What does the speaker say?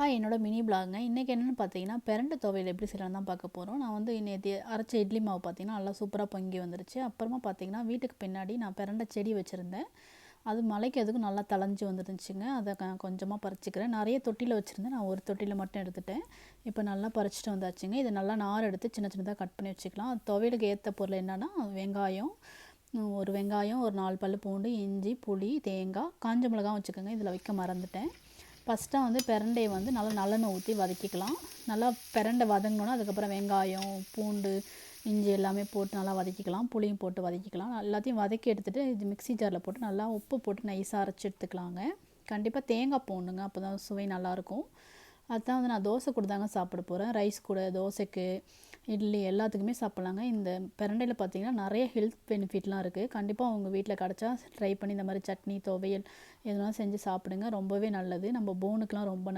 Hi, என்னோட mini பிளாகுங்க. இன்றைக்கி என்னென்னு பார்த்தீங்கன்னா, பிரண்டை துவையல் எப்படி செய்யலாம்னு தான் பார்க்க போகிறோம். நான் வந்து நேற்று அரைச்ச இட்லி மாவு பார்த்தீங்கன்னா நல்லா சூப்பராக பொங்கி வந்துருச்சு. அப்புறமா பார்த்தீங்கன்னா வீட்டுக்கு பின்னாடி நான் பிரண்டை செடி வச்சுருந்தேன். அது மழைக்கு அதுக்கும் நல்லா தளைஞ்சு வந்துருந்துச்சுங்க. அதை கொஞ்சமாக பறிச்சுக்கிறேன். நிறைய தொட்டியில் வச்சுருந்தேன், நான் ஒரு தொட்டியில் மட்டும் எடுத்துட்டேன். இப்போ நல்லா பறிச்சுட்டு வந்தாச்சுங்க. இதை நல்லா நார் எடுத்து சின்ன சின்னதாக கட் பண்ணி வச்சுக்கலாம். துவையலுக்கு ஏற்ற பொருள் என்னென்னா வெங்காயம், ஒரு வெங்காயம், ஒரு 4 பல் பூண்டு, இஞ்சி, புளி, தேங்காய், காஞ்ச மிளகாவும் வச்சுக்கோங்க. இதில் வைக்க மறந்துட்டேன். ஃபஸ்ட்டாக வந்து பிரண்டையை வந்து நல்லா நல்லெண்ணெய் ஊற்றி வதக்கிக்கலாம். நல்லா பிரண்டை வதங்கினோன்னா அதுக்கப்புறம் வெங்காயம், பூண்டு, இஞ்சி எல்லாமே போட்டு நல்லா வதக்கிக்கலாம். புளியும் போட்டு வதக்கிக்கலாம். எல்லாத்தையும் வதக்கி எடுத்துகிட்டு இது மிக்ஸி ஜாரில் போட்டு நல்லா உப்பு போட்டு நைஸாக அரைச்சி எடுத்துக்கலாங்க. கண்டிப்பாக தேங்காய் போடணுங்க, அப்போ தான் சுவை நல்லாயிருக்கும். அதுதான் வந்து நான் தோசை கூட தாங்க சாப்பிட போகிறேன். ரைஸ் கூட, தோசைக்கு, இட்லி எல்லாத்துக்குமே சாப்பிட்லாங்க. இந்த பிரண்டையில் பார்த்திங்கன்னா நிறைய ஹெல்த் பெனிஃபிட்லாம் இருக்குது. கண்டிப்பாக உங்கள் வீட்டில் கிடச்சா ட்ரை பண்ணி இந்த மாதிரி சட்னி, துவையல் எதுனா செஞ்சு சாப்பிடுங்க. ரொம்பவே நல்லது. நம்ம போனுக்கெலாம் ரொம்ப